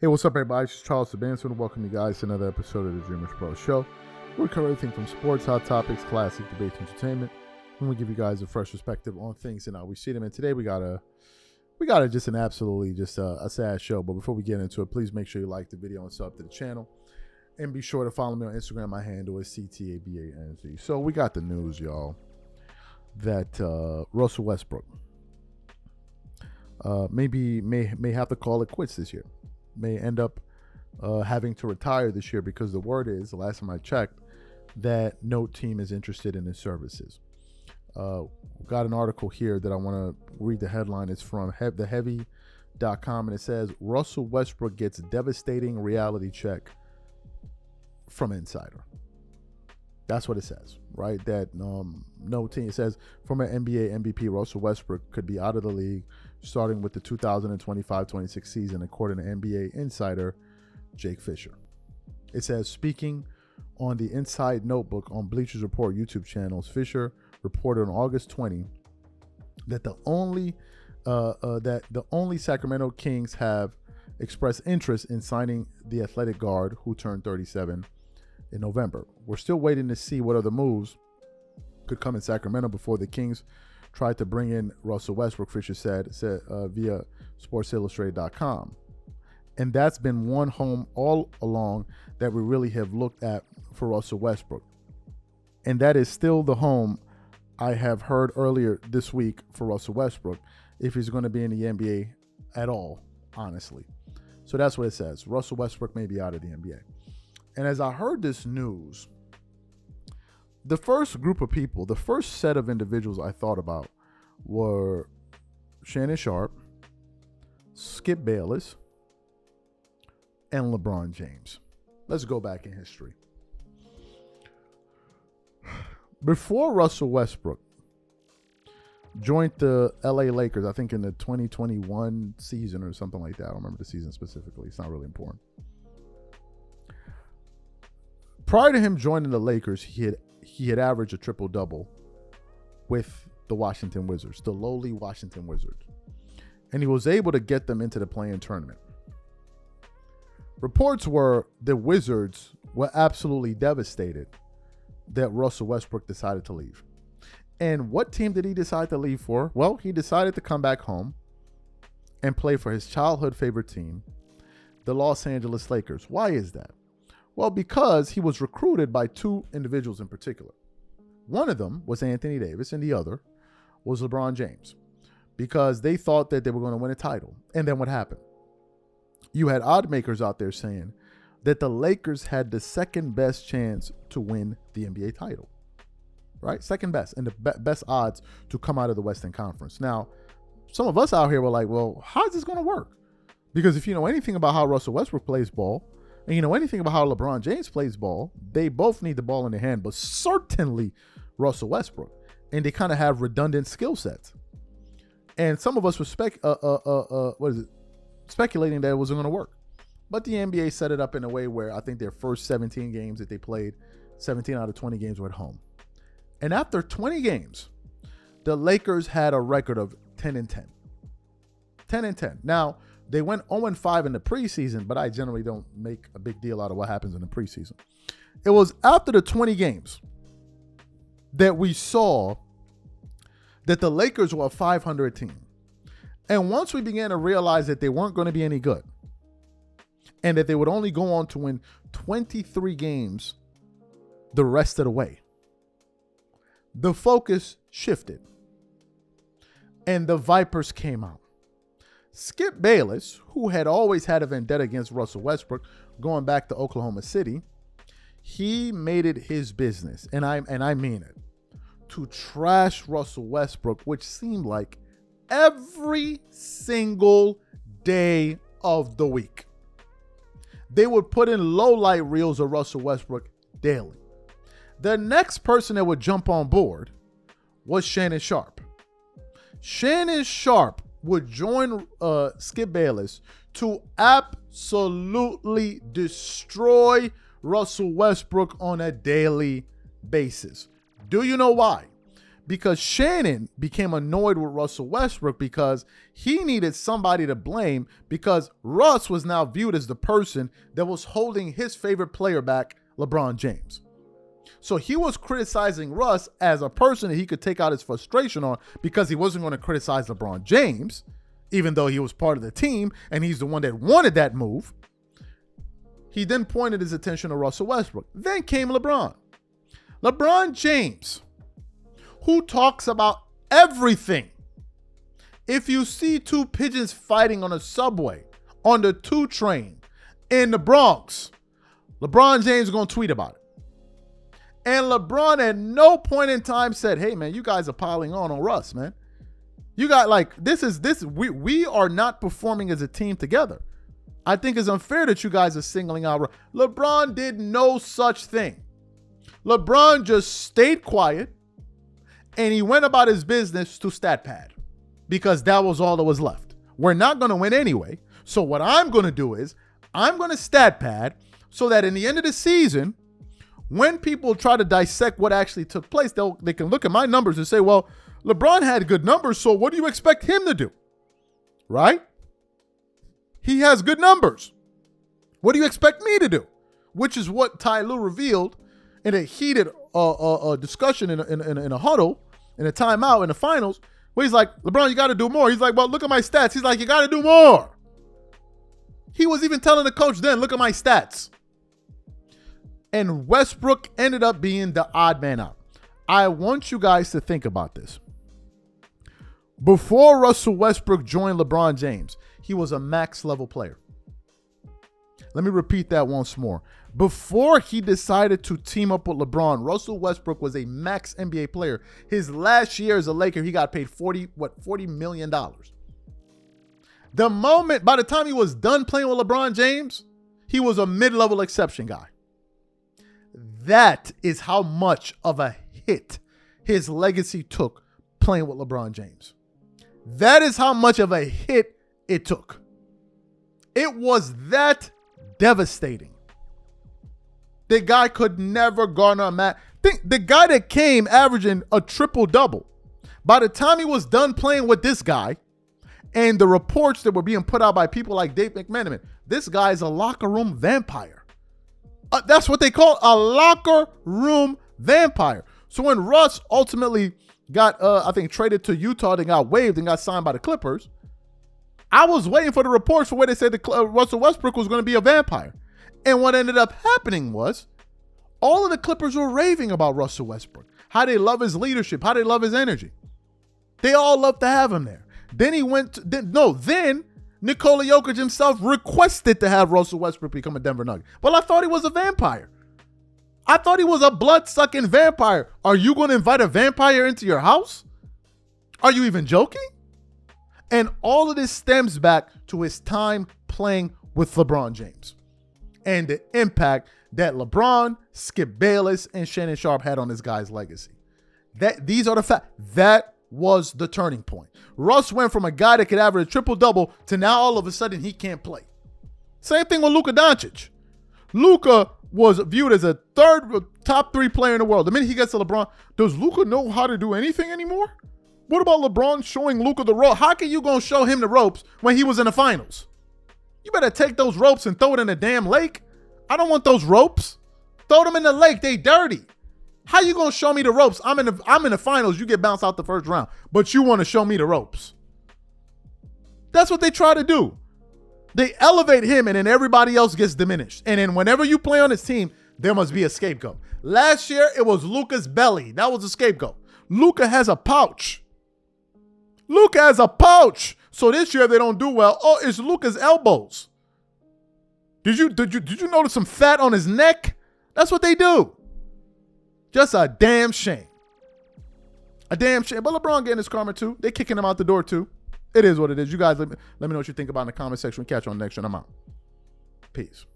Hey, what's up, everybody? It's Charles Sabanson. Welcome you guys to another episode of the DREAMERSPRO show. We cover everything from sports, hot topics, classic debates, entertainment, and we give you guys a fresh perspective on things and how we see them. And today we got a just an absolutely a sad show. But before we get into it, please make sure you like the video and sub to the channel, and be sure to follow me on Instagram. My handle is CTABANZ. So we got the news, y'all, that Russell Westbrook may have to call it quits this year. May end up having to retire this year because the word is, the last time I checked, that no team is interested in his services. Got an article here that I want to read the headline. It's from theheavy.com, and it says, Russell Westbrook gets devastating reality check from insider. That's what it says, right? That no team. It says former NBA MVP Russell Westbrook could be out of the league starting with the 2025-26 season, according to NBA insider Jake Fisher. It says, speaking on the Inside Notebook on Bleacher Report YouTube channels, Fisher reported on August 20 that the only Sacramento Kings have expressed interest in signing the athletic guard who turned 37 in November. We're still waiting to see what other moves could come in Sacramento before the Kings tried to bring in Russell Westbrook, Fisher said via SportsIllustrated.com. And that's been one home all along that we really have looked at for Russell Westbrook. And that is still the home I have heard earlier this week for Russell Westbrook, if he's going to be in the NBA at all, honestly. So that's what it says. Russell Westbrook may be out of the NBA. And as I heard this news, the first group of people, the first set of individuals I thought about were Shannon Sharpe, Skip Bayless, and LeBron James. Let's go back in history. Before Russell Westbrook joined the LA Lakers, I think in the 2021 season or something like that. I don't remember the season specifically. It's not really important. Prior to him joining the Lakers, he had averaged a triple-double with the Washington Wizards, the lowly Washington Wizards. And he was able to get them into the play-in tournament. Reports were the Wizards were absolutely devastated that Russell Westbrook decided to leave. And what team did he decide to leave for? Well, he decided to come back home and play for his childhood favorite team, the Los Angeles Lakers. Why is that? Well, because he was recruited by two individuals in particular. One of them was Anthony Davis, and the other was LeBron James, because they thought that they were going to win a title. And then what happened? You had odd makers out there saying that the Lakers had the second best chance to win the NBA title, right? Second best, and the best odds to come out of the Western Conference. Now, some of us out here were like, well, how's this going to work? Because if you know anything about how Russell Westbrook plays ball, and you know anything about how LeBron James plays ball, they both need the ball in their hand, but certainly Russell Westbrook. And they kind of have redundant skill sets. And some of us were speculating that it wasn't going to work. But the NBA set it up in a way where I think their first 17 games that they played, 17 out of 20 games were at home. And after 20 games, the Lakers had a record of 10-10. 10-10. Now, they went 0-5 in the preseason, but I generally don't make a big deal out of what happens in the preseason. It was after the 20 games that we saw that the Lakers were a 500 team. And once we began to realize that they weren't going to be any good and that they would only go on to win 23 games the rest of the way, the focus shifted and the Vipers came out. Skip Bayless, who had always had a vendetta against Russell Westbrook going back to Oklahoma City, he made it his business, and I mean it, to trash Russell Westbrook, which seemed like every single day of the week. They would put in low light reels of Russell Westbrook daily. The next person that would jump on board was Shannon Sharpe. Shannon Sharpe would join Skip Bayless to absolutely destroy Russell Westbrook on a daily basis. Do you know why? because Shannon became annoyed with Russell Westbrook because he needed somebody to blame because Russ was now viewed as the person that was holding his favorite player back, LeBron James. So he was criticizing Russ as a person that he could take out his frustration on because he wasn't going to criticize LeBron James, even though he was part of the team and he's the one that wanted that move. He then pointed his attention to Russell Westbrook. Then came LeBron. LeBron James, who talks about everything. If you see two pigeons fighting on a subway, on the 2 train, in the Bronx, LeBron James is going to tweet about it. And LeBron at no point in time said, hey, man, you guys are piling on Russ, man. You got we are not performing as a team together. I think it's unfair that you guys are singling out Russ. LeBron did no such thing. LeBron just stayed quiet and he went about his business to stat pad because that was all that was left. We're not going to win anyway. So what I'm going to do is I'm going to stat pad so that in the end of the season, when people try to dissect what actually took place, they can look at my numbers and say, well, LeBron had good numbers, so what do you expect him to do? Right? He has good numbers. What do you expect me to do? Which is what Ty Lue revealed in a heated discussion in a huddle, in a timeout in the finals, where he's like, LeBron, you got to do more. He's like, well, look at my stats. He's like, you got to do more. He was even telling the coach then, look at my stats. And Westbrook ended up being the odd man out. I want you guys to think about this. Before Russell Westbrook joined LeBron James, he was a max level player. Let me repeat that once more. Before he decided to team up with LeBron, Russell Westbrook was a max NBA player. His last year as a Laker, he got paid $40 million. By the time he was done playing with LeBron James, he was a mid-level exception guy. That is how much of a hit his legacy took playing with LeBron James. That is how much of a hit it took. It was that devastating. The guy could never garner a match. The guy that came averaging a triple-double, by the time he was done playing with this guy, and the reports that were being put out by people like Dave McMenamin, this guy is a locker room vampire. That's what they call a locker room vampire. So when Russ ultimately got, I think, traded to Utah, then got waived and got signed by the Clippers, I was waiting for the reports for where they said Russell Westbrook was going to be a vampire. And what ended up happening was all of the Clippers were raving about Russell Westbrook, how they love his leadership, how they love his energy. They all love to have him there. Then then Nikola Jokic himself requested to have Russell Westbrook become a Denver Nugget. Well, I thought he was a vampire. I thought he was a blood-sucking vampire. Are you going to invite a vampire into your house? Are you even joking? And all of this stems back to his time playing with LeBron James and the impact that LeBron, Skip Bayless, and Shannon Sharpe had on this guy's legacy. These are the facts. That was the turning point. Russ went from a guy that could average a triple-double to now all of a sudden he can't play. Same thing with Luka Doncic. Luka was viewed as a top 3 player in the world. The minute he gets to LeBron, does Luka know how to do anything anymore? What about LeBron showing Luka the rope? How can you go show him the ropes when he was in the finals? You better take those ropes and throw it in the damn lake. I don't want those ropes. Throw them in the lake. They dirty. How you gonna show me the ropes? I'm in the finals. You get bounced out the first round, but you want to show me the ropes. That's what they try to do. They elevate him, and then everybody else gets diminished. And then whenever you play on his team, there must be a scapegoat. Last year, it was Luka's belly. That was a scapegoat. Luka has a pouch. Luka has a pouch. So this year, if they don't do well, it's Luka's elbows. Did you notice some fat on his neck? That's what they do. Just a damn shame. A damn shame. But LeBron getting his karma too. They kicking him out the door too. It is what it is. You guys let me know what you think about in the comment section. Catch you on the next one. I'm out. Peace.